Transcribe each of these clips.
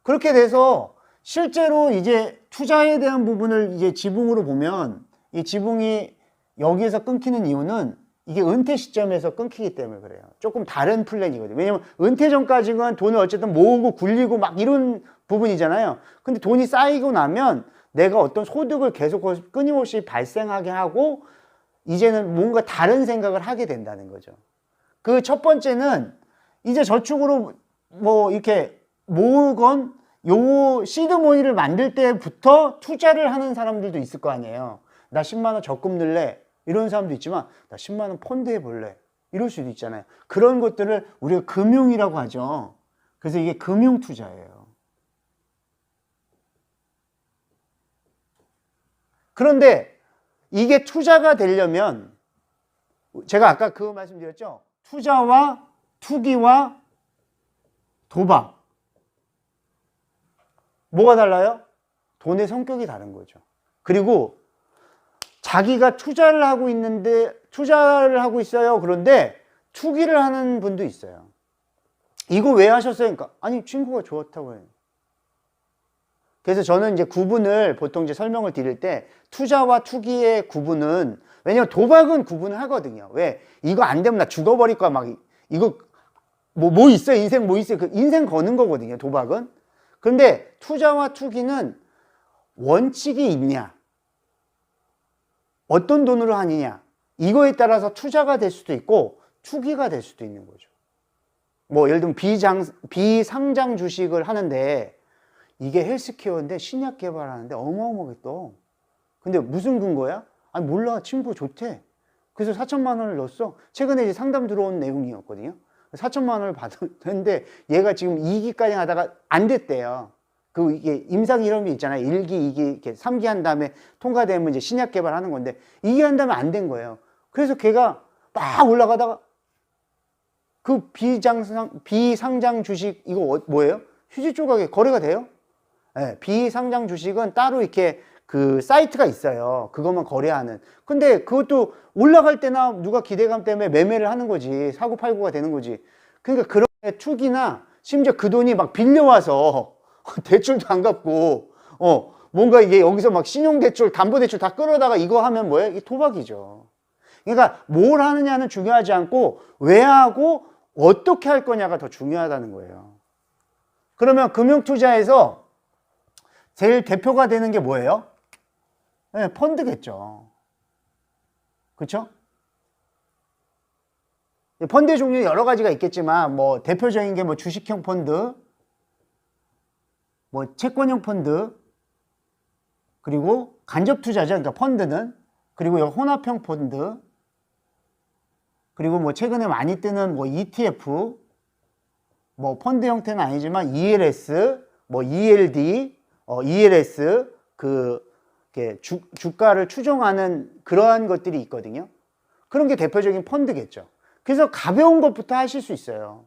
그렇게 돼서 실제로 이제 투자에 대한 부분을 이제 지붕으로 보면 이 지붕이 여기에서 끊기는 이유는 이게 은퇴 시점에서 끊기기 때문에 그래요. 조금 다른 플랜이거든요. 왜냐면 은퇴 전까지는 돈을 어쨌든 모으고 굴리고 막 이런 부분이잖아요. 근데 돈이 쌓이고 나면 내가 어떤 소득을 계속 끊임없이 발생하게 하고 이제는 뭔가 다른 생각을 하게 된다는 거죠. 그 첫 번째는 이제 저축으로 뭐 이렇게 모으건 요 시드머니를 만들 때부터 투자를 하는 사람들도 있을 거 아니에요. 나 10만 원 적금 넣을래. 이런 사람도 있지만 나 10만 원 펀드 해볼래. 이럴 수도 있잖아요. 그런 것들을 우리가 금융이라고 하죠. 그래서 이게 금융 투자예요. 그런데 이게 투자가 되려면 제가 아까 그 말씀드렸죠. 투자와 투기와 도박. 뭐가 달라요? 돈의 성격이 다른 거죠. 그리고 자기가 투자를 하고 있어요. 그런데 투기를 하는 분도 있어요. 이거 왜 하셨어요? 그러니까 아니 친구가 좋았다고 해요. 그래서 저는 이제 구분을 보통 이제 설명을 드릴 때 투자와 투기의 구분은 왜냐면 도박은 구분을 하거든요. 왜? 이거 안 되면 나 죽어버릴 거야. 막 이거 뭐 있어요? 인생 뭐 있어요? 그 인생 거는 거거든요. 도박은. 그런데 투자와 투기는 원칙이 있냐? 어떤 돈으로 하느냐? 이거에 따라서 투자가 될 수도 있고 투기가 될 수도 있는 거죠. 뭐 예를 들면 비상장 주식을 하는데 이게 헬스케어인데 신약 개발하는데 어마어마하게 떠. 근데 무슨 근거야? 아니 몰라. 친구가 좋대. 그래서 4천만 원을 넣었어. 최근에 이제 상담 들어온 내용이었거든요. 4천만 원을 받았는데 얘가 지금 2기까지 하다가 안 됐대요. 그 이게 임상 이름이 있잖아요. 1기, 2기, 이렇게 3기 한 다음에 통과되면 이제 신약 개발하는 건데 2기 한 다음에 안 된 거예요. 그래서 걔가 막 올라가다가 그 비상장 주식 이거 뭐예요? 휴지 조각에 거래가 돼요? 네, 비상장 주식은 따로 이렇게 그 사이트가 있어요. 그것만 거래하는. 근데 그것도 올라갈 때나 누가 기대감 때문에 매매를 하는 거지. 사고팔고가 되는 거지. 그러니까 그런 투기나 심지어 그 돈이 막 빌려와서 대출도 안 갚고 뭔가 이게 여기서 막 신용대출, 담보대출 다 끌어다가 이거 하면 뭐예요? 이게 도박이죠. 그러니까 뭘 하느냐는 중요하지 않고 왜 하고 어떻게 할 거냐가 더 중요하다는 거예요. 그러면 금융투자에서 제일 대표가 되는 게 뭐예요? 네, 펀드겠죠. 그렇죠? 펀드 종류 여러 가지가 있겠지만 뭐 대표적인 게 뭐 주식형 펀드, 뭐 채권형 펀드, 그리고 간접 투자죠. 그러니까 펀드는. 그리고 혼합형 펀드, 그리고 뭐 최근에 많이 뜨는 뭐 ETF, 뭐 펀드 형태는 아니지만 ELS, 뭐 ELD, ELS 주가를 추종하는 그러한 것들이 있거든요. 그런 게 대표적인 펀드겠죠. 그래서 가벼운 것부터 하실 수 있어요.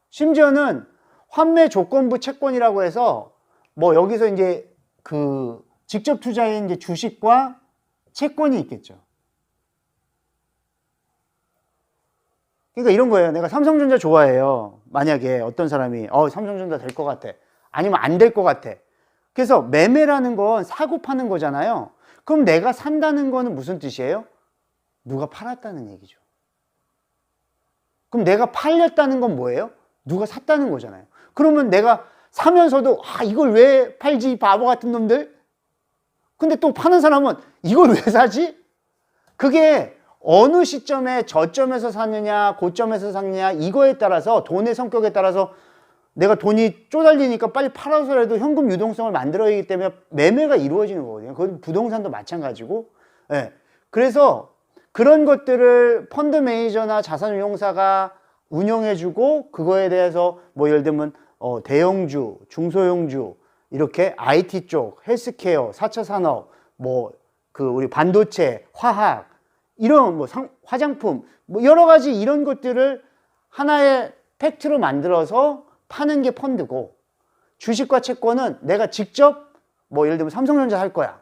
심지어는 환매 조건부 채권이라고 해서 뭐 여기서 이제 그 직접 투자인 이제 주식과 채권이 있겠죠. 그러니까 이런 거예요. 내가 삼성전자 좋아해요. 만약에 어떤 사람이 삼성전자 될 것 같아. 아니면 안 될 것 같아. 그래서 매매라는 건 사고 파는 거잖아요. 그럼 내가 산다는 거는 무슨 뜻이에요? 누가 팔았다는 얘기죠. 그럼 내가 팔렸다는 건 뭐예요? 누가 샀다는 거잖아요. 그러면 내가 사면서도 이걸 왜 팔지 바보 같은 놈들? 근데 또 파는 사람은 이걸 왜 사지? 그게 어느 시점에 저점에서 사느냐 고점에서 샀느냐 이거에 따라서 돈의 성격에 따라서 내가 돈이 쪼달리니까 빨리 팔아서라도 현금 유동성을 만들어야 하기 때문에 매매가 이루어지는 거거든요. 그건 부동산도 마찬가지고. 네. 그래서 그런 것들을 펀드 매니저나 자산운용사가 운영해주고 그거에 대해서 뭐 예를 들면 대형주, 중소형주 이렇게 IT 쪽, 헬스케어, 4차 산업, 뭐 우리 반도체, 화학 이런 뭐 화장품 뭐 여러 가지 이런 것들을 하나의 팩트로 만들어서 파는 게 펀드고, 주식과 채권은 내가 직접 뭐 예를 들면 삼성전자 할 거야,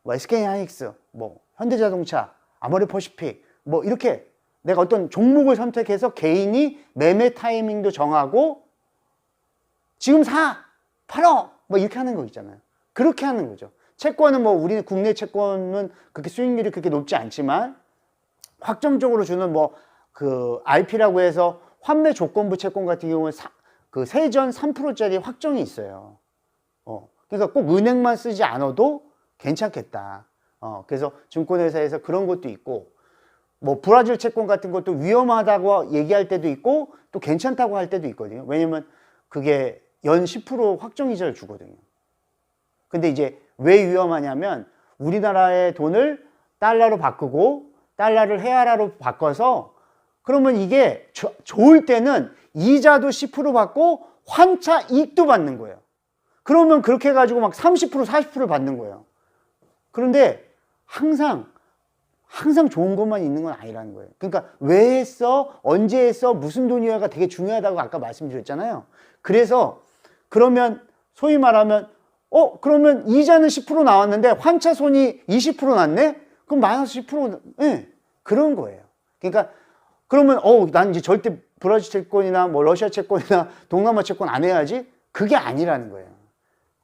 뭐 SK하이닉스, 뭐 현대자동차, 아모레퍼시픽 뭐 이렇게 내가 어떤 종목을 선택해서 개인이 매매 타이밍도 정하고 지금 사! 팔어! 뭐 이렇게 하는 거 있잖아요. 그렇게 하는 거죠. 채권은 뭐 우리는 국내 채권은 그렇게 수익률이 그렇게 높지 않지만 확정적으로 주는 뭐 그 RP라고 해서 환매 조건부 채권 같은 경우는 그 세전 3%짜리 확정이 있어요. 그러니까 꼭 은행만 쓰지 않아도 괜찮겠다. 그래서 증권회사에서 그런 것도 있고, 뭐 브라질 채권 같은 것도 위험하다고 얘기할 때도 있고 또 괜찮다고 할 때도 있거든요. 왜냐면 그게 연 10% 확정이자를 주거든요. 근데 이제 왜 위험하냐면 우리나라의 돈을 달러로 바꾸고 달러를 헤아라로 바꿔서 그러면 이게 좋을 때는 이자도 10% 받고 환차 이익도 받는 거예요. 그러면 그렇게 해가지고 막 30%, 40%를 받는 거예요. 그런데 항상 좋은 것만 있는 건 아니라는 거예요. 그러니까 왜 했어? 언제 했어? 무슨 돈이야가 되게 중요하다고 아까 말씀드렸잖아요. 그래서 그러면 소위 말하면 그러면 이자는 10% 나왔는데 환차 손이 20% 났네? 그럼 마이너스 10%, 네, 그런 거예요. 그러니까 그러면 난 이제 절대 브라질 채권이나 뭐 러시아 채권이나 동남아 채권 안 해야지? 그게 아니라는 거예요.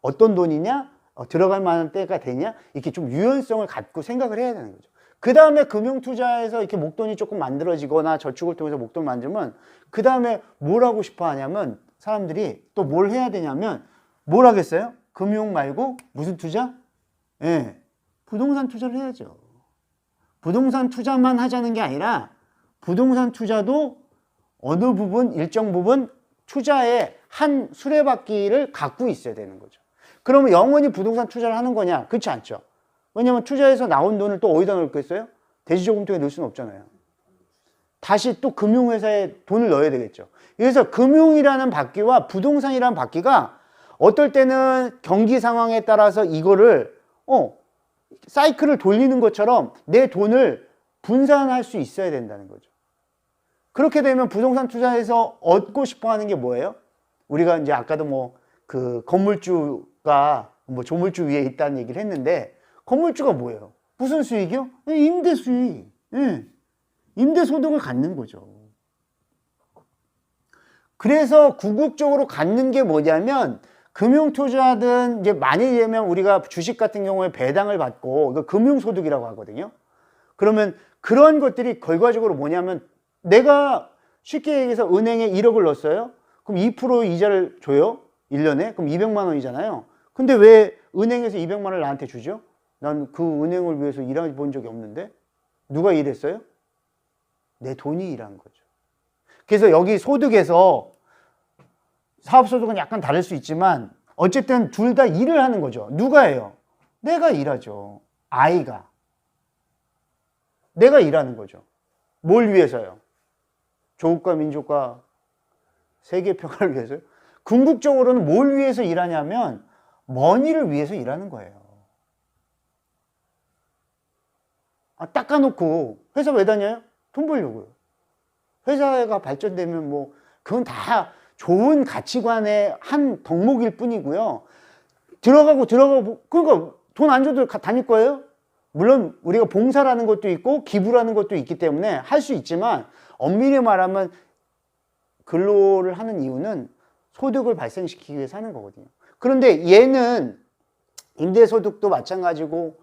어떤 돈이냐? 들어갈 만한 때가 되냐? 이렇게 좀 유연성을 갖고 생각을 해야 되는 거죠. 그 다음에 금융투자에서 이렇게 목돈이 조금 만들어지거나 저축을 통해서 목돈 만들면 그 다음에 뭘 하고 싶어 하냐면 사람들이 또 뭘 해야 되냐면 뭘 하겠어요? 금융 말고 무슨 투자? 예, 부동산 투자를 해야죠. 부동산 투자만 하자는 게 아니라 부동산 투자도 어느 부분, 일정 부분 투자의 한 수레바퀴를 갖고 있어야 되는 거죠. 그러면 영원히 부동산 투자를 하는 거냐? 그렇지 않죠. 왜냐면 투자해서 나온 돈을 또 어디다 넣겠어요? 대지저금통에 넣을 수는 없잖아요. 다시 또 금융회사에 돈을 넣어야 되겠죠. 그래서 금융이라는 바퀴와 부동산이라는 바퀴가 어떨 때는 경기 상황에 따라서 이거를 사이클을 돌리는 것처럼 내 돈을 분산할 수 있어야 된다는 거죠. 그렇게 되면 부동산 투자에서 얻고 싶어 하는 게 뭐예요? 우리가 이제 아까도 뭐 그 건물주가 뭐 조물주 위에 있다는 얘기를 했는데 건물주가 뭐예요? 무슨 수익이요? 임대 수익. 예. 임대 소득을 갖는 거죠. 그래서 궁극적으로 갖는 게 뭐냐면 금융투자든 이제 많이 되면 우리가 주식 같은 경우에 배당을 받고 이거 금융소득이라고 하거든요. 그러면 그런 것들이 결과적으로 뭐냐면 내가 쉽게 얘기해서 은행에 1억을 넣었어요. 그럼 2% 이자를 줘요. 1년에. 그럼 200만 원이잖아요. 근데 왜 은행에서 200만 원을 나한테 주죠? 난 그 은행을 위해서 일해 본 적이 없는데. 누가 일했어요? 내 돈이 일한 거죠. 그래서 여기 소득에서 사업소득은 약간 다를 수 있지만 어쨌든 둘 다 일을 하는 거죠. 누가 해요? 내가 일하죠. 아이가. 내가 일하는 거죠. 뭘 위해서요? 조국과 민족과 세계 평화를 위해서요? 궁극적으로는 뭘 위해서 일하냐면 머니를 위해서 일하는 거예요. 닦아놓고 회사 왜 다녀요? 돈 벌려고요. 회사가 발전되면 뭐 그건 다 좋은 가치관의 한 덕목일 뿐이고요. 들어가고 그러니까 돈 안 줘도 다닐 거예요? 물론 우리가 봉사라는 것도 있고 기부라는 것도 있기 때문에 할 수 있지만 엄밀히 말하면 근로를 하는 이유는 소득을 발생시키기 위해서 하는 거거든요. 그런데 얘는 임대소득도 마찬가지고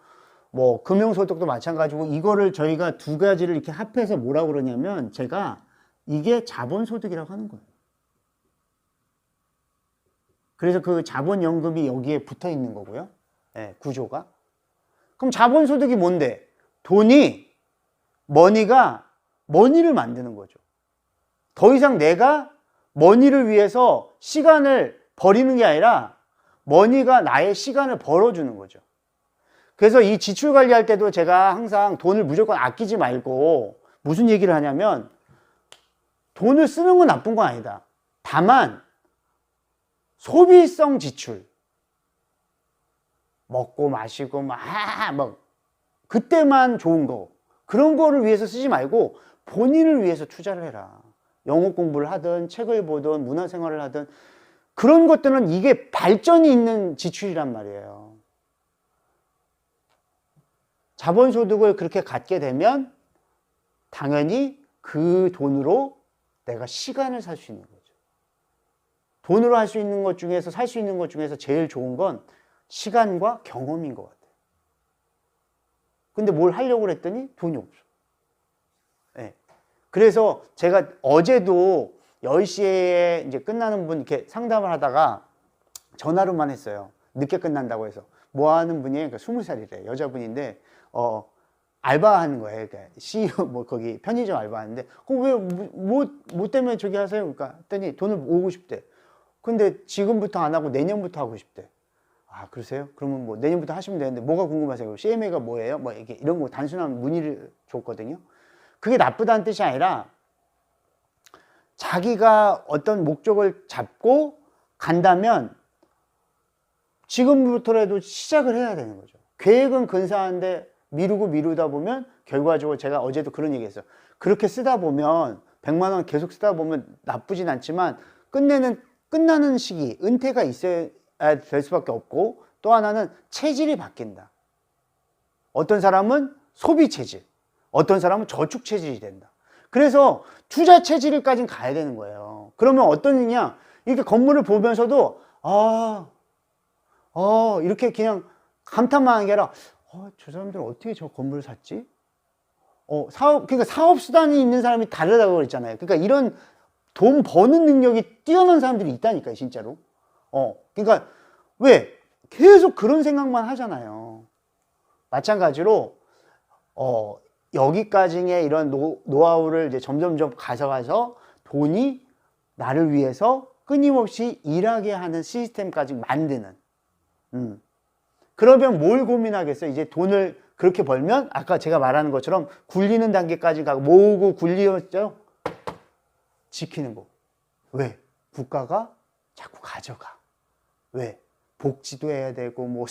뭐 금융소득도 마찬가지고 이거를 저희가 두 가지를 이렇게 합해서 뭐라고 그러냐면 제가 이게 자본소득이라고 하는 거예요. 그래서 그 자본연금이 여기에 붙어 있는 거고요. 네, 구조가. 그럼 자본소득이 뭔데? 머니가 머니를 만드는 거죠. 더 이상 내가 머니를 위해서 시간을 버리는 게 아니라 머니가 나의 시간을 벌어주는 거죠. 그래서 이 지출 관리할 때도 제가 항상 돈을 무조건 아끼지 말고 무슨 얘기를 하냐면 돈을 쓰는 건 나쁜 건 아니다. 다만 소비성 지출 먹고 마시고 막 그때만 좋은 거 그런 거를 위해서 쓰지 말고 본인을 위해서 투자를 해라. 영어 공부를 하든 책을 보든 문화생활을 하든 그런 것들은 이게 발전이 있는 지출이란 말이에요. 자본소득을 그렇게 갖게 되면 당연히 그 돈으로 내가 시간을 살 수 있는 거죠. 돈으로 할 수 있는 것 중에서, 살 수 있는 것 중에서 제일 좋은 건 시간과 경험인 것 같아요. 근데 뭘 하려고 그랬더니 돈이 없어. 네. 그래서 제가 어제도 10시에 이제 끝나는 분 이렇게 상담을 하다가 전화로만 했어요. 늦게 끝난다고 해서. 뭐 하는 분이, 그러니까 20살이래. 여자분인데, 알바하는 거예요. 그러니까 CEO, 뭐, 거기 편의점 알바하는데, 뭐 때문에 저기 하세요? 그러니까 했더니 돈을 모으고 싶대. 근데 지금부터 안 하고 내년부터 하고 싶대. 아, 그러세요? 그러면 뭐 내년부터 하시면 되는데, 뭐가 궁금하세요? CMA가 뭐예요? 뭐, 이런 거 단순한 문의를 줬거든요. 그게 나쁘다는 뜻이 아니라, 자기가 어떤 목적을 잡고 간다면, 지금부터라도 시작을 해야 되는 거죠. 계획은 근사한데 미루다 보면 결과적으로 제가 어제도 그런 얘기 했어요. 그렇게 쓰다 보면 100만 원 계속 쓰다 보면 나쁘진 않지만 끝나는 시기, 은퇴가 있어야 될 수밖에 없고, 또 하나는 체질이 바뀐다. 어떤 사람은 소비 체질, 어떤 사람은 저축 체질이 된다. 그래서 투자 체질까지는 가야 되는 거예요. 그러면 어떤 일이냐, 이렇게 건물을 보면서도 이렇게 그냥 감탄만 하는 게 아니라, 저 사람들은 어떻게 저 건물을 샀지? 그러니까 사업 수단이 있는 사람이 다르다고 그랬잖아요. 그러니까 이런 돈 버는 능력이 뛰어난 사람들이 있다니까요, 진짜로. 그러니까 왜? 계속 그런 생각만 하잖아요. 마찬가지로, 여기까지의 이런 노하우를 이제 점점점 가져가서 돈이 나를 위해서 끊임없이 일하게 하는 시스템까지 만드는. 그러면 뭘 고민하겠어요? 이제 돈을 그렇게 벌면 아까 제가 말하는 것처럼 굴리는 단계까지 가고, 모으고 굴리죠? 지키는 거. 왜? 국가가 자꾸 가져가. 왜? 복지도 해야 되고, 뭐,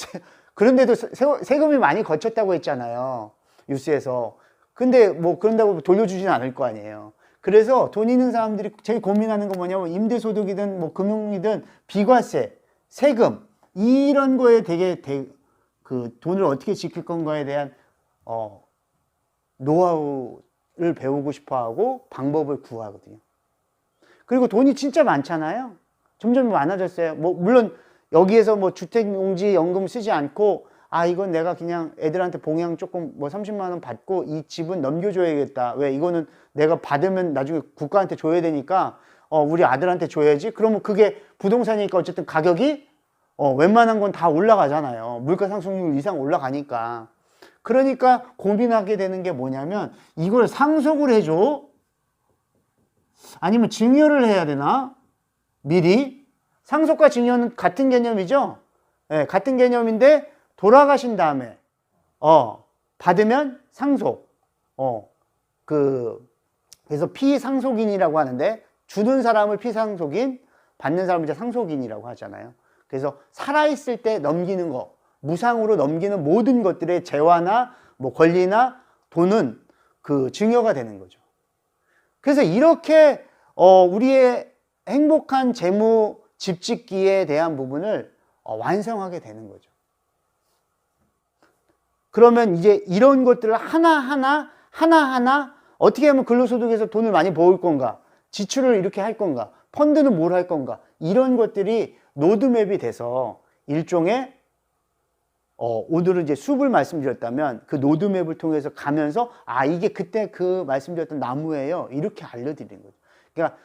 그런데도 세금이 많이 거쳤다고 했잖아요. 뉴스에서. 근데 뭐 그런다고 돌려주지는 않을 거 아니에요. 그래서 돈 있는 사람들이 제일 고민하는 건 뭐냐면, 임대소득이든 뭐 금융이든 비과세, 세금, 이런 거에 되게 그 돈을 어떻게 지킬 건가에 대한 노하우를 배우고 싶어 하고 방법을 구하거든요. 그리고 돈이 진짜 많잖아요. 점점 많아졌어요. 뭐 물론 여기에서 뭐 주택용지 연금 쓰지 않고, 이건 내가 그냥 애들한테 봉양 조금 뭐 30만 원 받고 이 집은 넘겨줘야겠다. 왜? 이거는 내가 받으면 나중에 국가한테 줘야 되니까 우리 아들한테 줘야지. 그러면 그게 부동산이니까 어쨌든 가격이 웬만한 건 다 올라가잖아요. 물가 상승률 이상 올라가니까. 그러니까 고민하게 되는 게 뭐냐면, 이걸 상속을 해줘? 아니면 증여를 해야 되나? 미리? 상속과 증여는 같은 개념이죠? 네, 같은 개념인데, 돌아가신 다음에, 받으면 상속. 그래서 피상속인이라고 하는데, 주는 사람을 피상속인, 받는 사람을 이제 상속인이라고 하잖아요. 그래서 살아있을 때 넘기는 거, 무상으로 넘기는 모든 것들의 재화나 뭐 권리나 돈은 그 증여가 되는 거죠. 그래서 이렇게 우리의 행복한 재무 집짓기에 대한 부분을 완성하게 되는 거죠. 그러면 이제 이런 것들을 하나하나 어떻게 하면 근로소득에서 돈을 많이 모을 건가, 지출을 이렇게 할 건가, 펀드는 뭘 할 건가, 이런 것들이 로드맵이 돼서 일종의 오늘은 이제 숲을 말씀드렸다면 그 로드맵을 통해서 가면서 이게 그때 그 말씀드렸던 나무예요, 이렇게 알려드리는 거죠. 그러니까